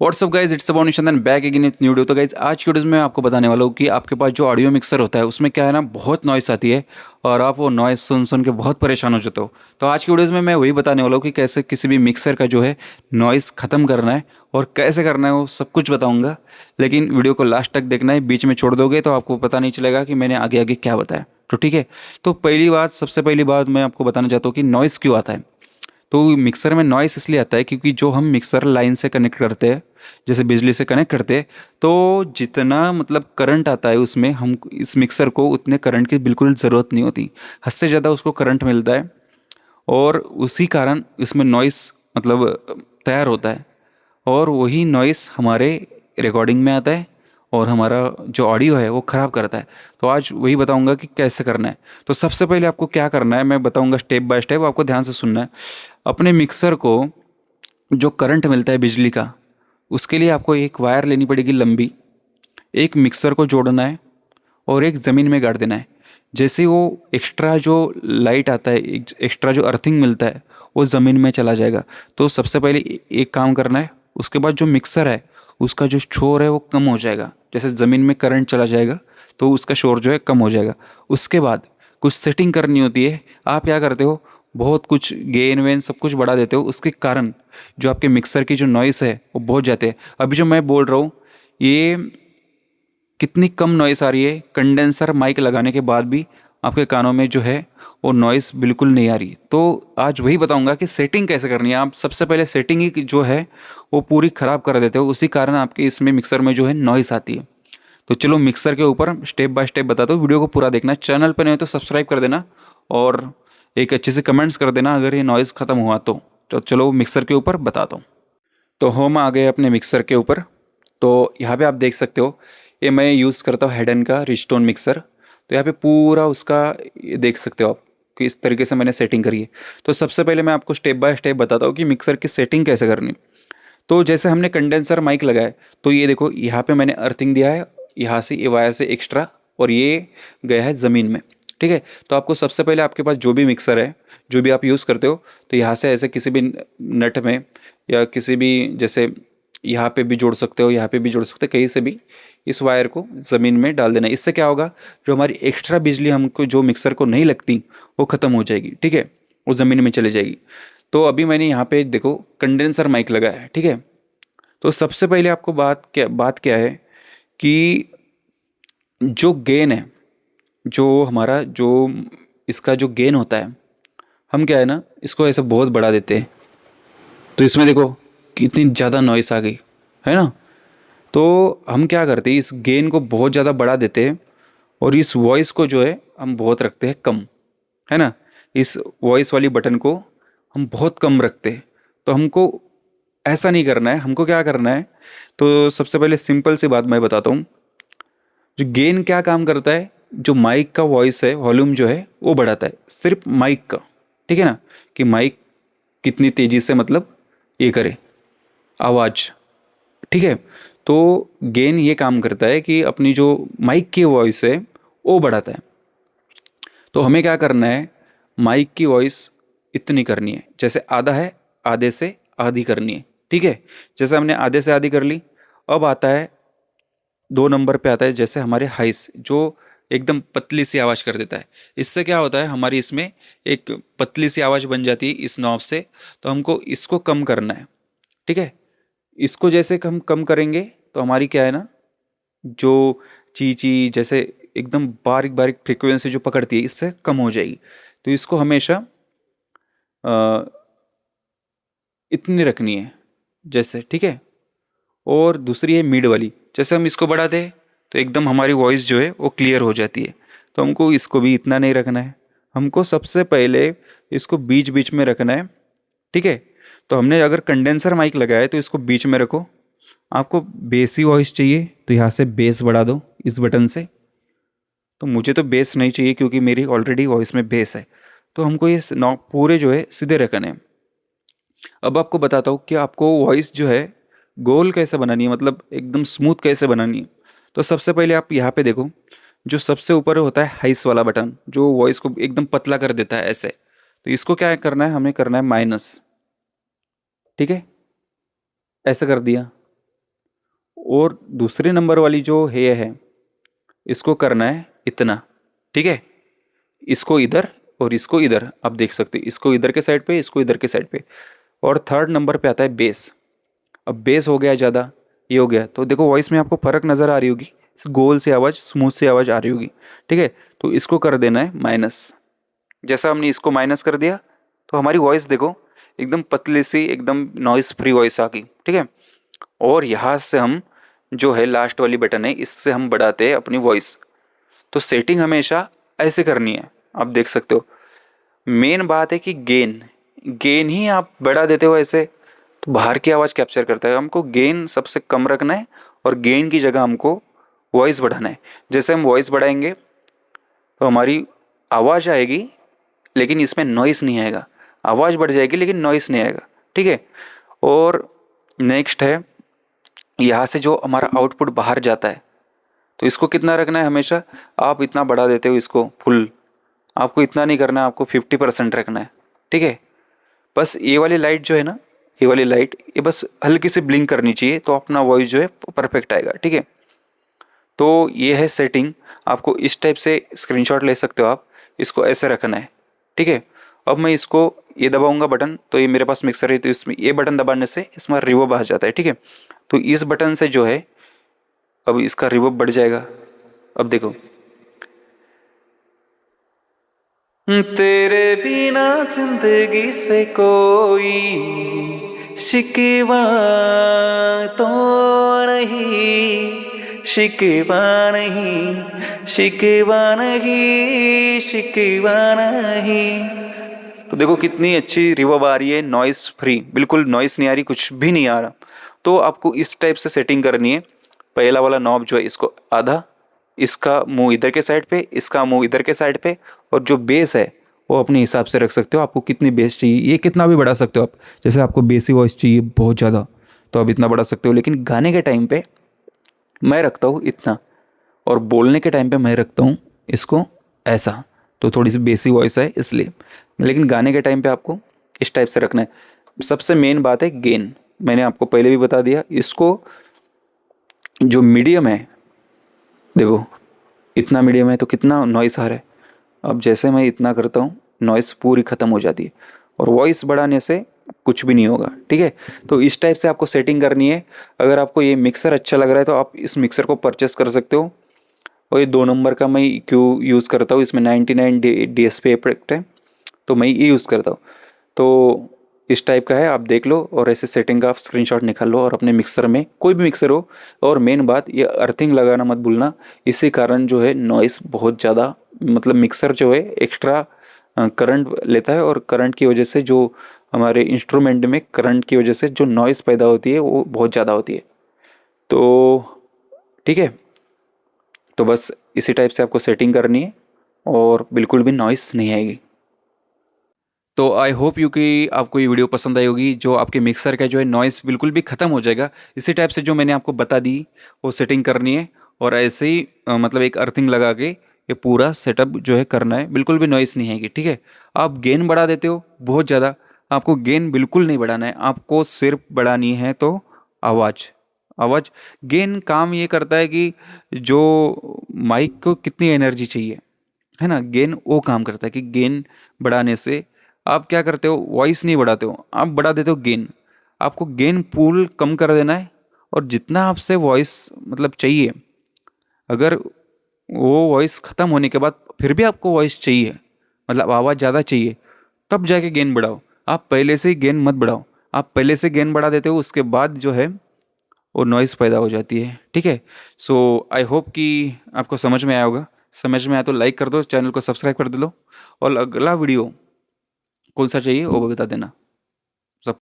WhatsApp guys, it's about Nishandan back again with new video. तो guys आज की video में मैं आपको बताने वाला हूँ कि आपके पास जो ऑडियो मिक्सर होता है उसमें क्या है ना, बहुत नॉइस आती है और आप वो नॉइस सुन सुन के बहुत परेशान हो जाते हो। तो आज की वीडियोज़ में मैं वही बताने वाला हूँ कि कैसे किसी भी मिक्सर का जो है नॉइस ख़त्म करना है और कैसे करना है, वो सब कुछ बताऊँगा। लेकिन वीडियो को लास्ट तक देखना है, बीच में छोड़ दोगे तो आपको पता नहीं चलेगा कि मैंने आगे आगे क्या बताया। तो ठीक है, तो सबसे पहली बात मैं आपको बताना चाहता हूँ कि नॉइस क्यों आता है। तो मिक्सर में नॉइस इसलिए आता है क्योंकि जो हम मिक्सर लाइन से कनेक्ट करते हैं, जैसे बिजली से कनेक्ट करते हैं, तो जितना मतलब करंट आता है उसमें हम इस मिक्सर को उतने करंट की बिल्कुल ज़रूरत नहीं होती। हद से ज़्यादा उसको करंट मिलता है और उसी कारण इसमें नॉइस मतलब तैयार होता है और वही नॉइस हमारे रिकॉर्डिंग में आता है और हमारा जो ऑडियो है वो ख़राब करता है। तो आज वही बताऊंगा कि कैसे करना है। तो सबसे पहले आपको क्या करना है मैं बताऊंगा स्टेप बाय स्टेप, आपको ध्यान से सुनना है। अपने मिक्सर को जो करंट मिलता है बिजली का, उसके लिए आपको एक वायर लेनी पड़ेगी लंबी, एक मिक्सर को जोड़ना है और एक ज़मीन में गाड़ देना है। जैसे वो एक्स्ट्रा जो लाइट आता है, एक्स्ट्रा जो अर्थिंग मिलता है वो ज़मीन में चला जाएगा। तो सबसे पहले एक काम करना है, उसके बाद जो मिक्सर है उसका जो शोर है वो कम हो जाएगा। जैसे ज़मीन में करंट चला जाएगा तो उसका शोर जो है कम हो जाएगा। उसके बाद कुछ सेटिंग करनी होती है। आप क्या करते हो, बहुत कुछ गेन वेन सब कुछ बढ़ा देते हो, उसके कारण जो आपके मिक्सर की जो नॉइस है वो बहुत जाते हैं। अभी जो मैं बोल रहा हूँ ये कितनी कम नॉइस आ रही है, कंडेंसर माइक लगाने के बाद भी आपके कानों में जो है वो नॉइस बिल्कुल नहीं आ रही। तो आज वही बताऊंगा कि सेटिंग कैसे करनी है। आप सबसे पहले सेटिंग ही जो है वो पूरी ख़राब कर देते हो, उसी कारण आपके इसमें मिक्सर में जो है नॉइस आती है। तो चलो मिक्सर के ऊपर स्टेप बाय स्टेप बताता हूँ, वीडियो को पूरा देखना। चैनल पर नहीं हो तो सब्सक्राइब कर देना और एक अच्छे से कमेंट्स कर देना अगर ये नॉइज़ ख़त्म हुआ तो चलो मिक्सर के ऊपर बताता हूँ। तो हम आ गए अपने मिक्सर के ऊपर। तो यहाँ पे आप देख सकते हो, ये मैं यूज़ करता हूँ हेडन का रिस्टोन मिक्सर। तो यहाँ पे पूरा उसका ये देख सकते हो आप कि इस तरीके से मैंने सेटिंग करी है। तो सबसे पहले मैं आपको स्टेप बाय स्टेप बताता हूँ कि मिक्सर की सेटिंग कैसे करनी। तो जैसे हमने कंडेंसर माइक लगाया, तो ये देखो यहाँ पे मैंने अर्थिंग दिया है, यहाँ से ये वायर से एक्स्ट्रा, और ये गया है ज़मीन में। ठीक है, तो आपको सबसे पहले आपके पास जो भी मिक्सर है, जो भी आप यूज़ करते हो, तो यहाँ से ऐसे किसी भी नट में या किसी भी, जैसे यहाँ पे भी जोड़ सकते हो, यहाँ पे भी जोड़ सकते हो, कहीं से भी इस वायर को ज़मीन में डाल देना। इससे क्या होगा, जो हमारी एक्स्ट्रा बिजली हमको जो मिक्सर को नहीं लगती वो ख़त्म हो जाएगी। ठीक है, वो ज़मीन में चली जाएगी। तो अभी मैंने यहाँ पे देखो कंडेंसर माइक लगाया है। ठीक है, तो सबसे पहले आपको बात क्या है कि जो गेन है, जो हमारा जो इसका जो गेन होता है, हम क्या है ना, इसको ऐसे बहुत बढ़ा देते हैं। तो इसमें देखो कितनी ज़्यादा नॉइस आ गई है ना। तो हम क्या करते हैं, इस गेन को बहुत ज़्यादा बढ़ा देते हैं और इस वॉइस को जो है हम बहुत रखते हैं कम, है ना। इस वॉइस वाली बटन को हम बहुत कम रखते हैं। तो हमको ऐसा नहीं करना है। हमको क्या करना है, तो सबसे पहले सिंपल सी बात मैं बताता हूँ। जो गेन क्या काम करता है, जो माइक का वॉइस है, वॉल्यूम जो है वो बढ़ाता है, सिर्फ माइक का। ठीक है ना, कि माइक कितनी तेज़ी से मतलब ये करे आवाज़। ठीक है, तो गेन ये काम करता है कि अपनी जो माइक की वॉइस है वो बढ़ाता है। तो हमें क्या करना है, माइक की वॉइस इतनी करनी है, जैसे आधा है आधे से आधी करनी है। ठीक है, जैसे हमने आधे से आधी कर ली। अब आता है 2 नंबर पे आता है जैसे हमारे हाइस, जो एकदम पतली सी आवाज़ कर देता है। इससे क्या होता है, हमारी इसमें एक पतली सी आवाज़ बन जाती है इस नॉब से। तो हमको इसको कम करना है। ठीक है, इसको जैसे हम कम करेंगे तो हमारी क्या है ना, जो ची ची जैसे एकदम बारीक बारीक फ्रिक्वेंसी जो पकड़ती है, इससे कम हो जाएगी। तो इसको हमेशा अ, इतनी रखनी है जैसे। ठीक है, और दूसरी है मिड वाली, जैसे हम इसको बढ़ाते हैं तो एकदम हमारी वॉइस जो है वो क्लियर हो जाती है। तो हमको इसको भी इतना नहीं रखना है, हमको सबसे पहले इसको बीच बीच में रखना है। ठीक है, तो हमने अगर कंडेंसर माइक लगाया है तो इसको बीच में रखो। आपको बेसी वॉइस चाहिए तो यहाँ से बेस बढ़ा दो इस बटन से। तो मुझे तो बेस नहीं चाहिए क्योंकि मेरी ऑलरेडी वॉइस में बेस है। तो हमको ये नॉब पूरे जो है सीधे रखने हैं। अब आपको बताता हूँ कि आपको वॉइस जो है गोल कैसे बनानी है, मतलब एकदम स्मूथ कैसे बनानी है। तो सबसे पहले आप यहाँ पे देखो, जो सबसे ऊपर होता है हाइस वाला बटन, जो वॉइस को एकदम पतला कर देता है ऐसे। तो इसको क्या करना है, हमें करना है माइनस। ठीक है, ऐसे कर दिया। और दूसरे नंबर वाली जो है इसको करना है इतना, ठीक है। इसको इधर और इसको इधर, आप देख सकते हैं, इसको इधर के साइड पे, इसको इधर के साइड पे। और थर्ड नंबर पे आता है बेस। अब बेस हो गया ज़्यादा, ये हो गया, तो देखो वॉइस में आपको फ़र्क नज़र आ रही होगी, इस गोल से आवाज़, स्मूथ से आवाज़ आ रही होगी, ठीक है। तो इसको कर देना है माइनस। जैसा हमने इसको माइनस कर दिया तो हमारी वॉइस देखो एकदम पतली सी, एकदम नॉइस फ्री वॉइस आ गई, ठीक है। और यहाँ से हम जो है लास्ट वाली बटन है, इससे हम बढ़ाते हैं अपनी वॉइस। तो सेटिंग हमेशा ऐसे करनी है, आप देख सकते हो। मेन बात है कि गेन गेन ही आप बढ़ा देते हो ऐसे तो बाहर की आवाज़ कैप्चर करता है। हमको गेन सबसे कम रखना है और गेन की जगह हमको वॉइस बढ़ाना है। जैसे हम वॉइस बढ़ाएंगे तो हमारी आवाज़ आएगी लेकिन इसमें नॉइस नहीं आएगा, आवाज़ बढ़ जाएगी लेकिन नॉइस नहीं आएगा, ठीक है। और नेक्स्ट है, यहाँ से जो हमारा आउटपुट बाहर जाता है तो इसको कितना रखना है हमेशा। आप इतना बढ़ा देते हो इसको फुल, आपको इतना नहीं करना है, आपको 50% रखना है, ठीक है। बस ये वाली लाइट जो है ना, ये वाली लाइट, ये बस हल्की सी ब्लिंक करनी चाहिए तो अपना वॉइस जो है वो परफेक्ट आएगा, ठीक है। तो ये है सेटिंग, आपको इस टाइप से स्क्रीनशॉट ले सकते हो आप, इसको ऐसे रखना है, ठीक है। अब मैं इसको ये दबाऊंगा बटन, तो ये मेरे पास मिक्सर है, तो इसमें ये बटन दबाने से इसमें रिवर्ब आ जाता है, ठीक है। तो इस बटन से जो है अब इसका रिवर्ब बढ़ जाएगा। अब देखो, तेरे बिना जिंदगी से कोई शिकवा तो नहीं, शिकवा नहीं, शिकवा नहीं, शिकवा नहीं। तो देखो कितनी अच्छी रिवर्ब आ रही है, नॉइस फ्री, बिल्कुल नॉइस नहीं आ रही, कुछ भी नहीं आ रहा। तो आपको इस टाइप से सेटिंग करनी है। पहला वाला नॉब जो है इसको आधा, इसका मुंह इधर के साइड पे, इसका मुंह इधर के साइड पे, और जो बेस है वो अपने हिसाब से रख सकते हो। आपको कितनी बेस चाहिए, ये कितना भी बढ़ा सकते हो आप। जैसे आपको बेसी वॉइस चाहिए बहुत ज़्यादा तो आप इतना बढ़ा सकते हो, लेकिन गाने के टाइम पे मैं रखता हूँ इतना, और बोलने के टाइम पे मैं रखता हूँ इसको ऐसा। तो थोड़ी सी बेसी वॉइस है इसलिए, लेकिन गाने के टाइम पे आपको इस टाइप से रखना है। सबसे मेन बात है गेन, मैंने आपको पहले भी बता दिया। इसको जो मीडियम है, देखो इतना मीडियम है तो कितना नॉइस आ रहा है। अब जैसे मैं इतना करता हूँ नॉइस पूरी ख़त्म हो जाती है, और वॉइस बढ़ाने से कुछ भी नहीं होगा, ठीक है। तो इस टाइप से आपको सेटिंग करनी है। अगर आपको ये मिक्सर अच्छा लग रहा है तो आप इस मिक्सर को परचेस कर सकते हो। और ये 2 नंबर का मैं क्यों यूज़ करता हूँ, इसमें 99 DSP इफेक्ट है तो मैं ये यूज़ करता हूँ। तो इस टाइप का है, आप देख लो और ऐसे सेटिंग का आप स्क्रीनशॉट निकाल लो और अपने मिक्सर में, कोई भी मिक्सर हो। और मेन बात, ये अर्थिंग लगाना मत भूलना, इसी कारण जो है नॉइस बहुत ज़्यादा, मतलब मिक्सर जो है एक्स्ट्रा करंट लेता है, और करंट की वजह से जो हमारे इंस्ट्रूमेंट में करंट की वजह से जो नॉइस पैदा होती है वो बहुत ज़्यादा होती है। तो ठीक है, तो बस इसी टाइप से आपको सेटिंग करनी है और बिल्कुल भी नॉइस नहीं आएगी। तो आई होप यू कि आपको ये वीडियो पसंद आई होगी, जो आपके मिक्सर का जो है नॉइस बिल्कुल भी ख़त्म हो जाएगा। इसी टाइप से जो मैंने आपको बता दी वो सेटिंग करनी है, और ऐसे ही मतलब एक अर्थिंग लगा के ये पूरा सेटअप जो है करना है, बिल्कुल भी नॉइस नहीं आएगी, ठीक है। आप गेन बढ़ा देते हो बहुत ज़्यादा, आपको गेन बिल्कुल नहीं बढ़ाना है, आपको सिर्फ बढ़ानी है तो आवाज़। आवाज़ गेन काम ये करता है कि जो माइक को कितनी एनर्जी चाहिए, है ना, गेन वो काम करता है कि गेन बढ़ाने से आप क्या करते हो, वॉइस नहीं बढ़ाते हो, आप बढ़ा देते हो गेन। आपको गेन पूल कम कर देना है, और जितना आपसे वॉइस मतलब चाहिए, अगर वो वॉइस ख़त्म होने के बाद फिर भी आपको वॉइस चाहिए, मतलब आवाज़ ज़्यादा चाहिए, तब जाके गेन बढ़ाओ। आप पहले से ही गेन मत बढ़ाओ। आप पहले से गेन बढ़ा देते हो, उसके बाद जो है वो नॉइस पैदा हो जाती है, ठीक है। सो आई होप कि आपको समझ में आया होगा। समझ में आया तो लाइक कर दो, चैनल को सब्सक्राइब कर दो, और अगला वीडियो कौन सा चाहिए वो भी बता देना।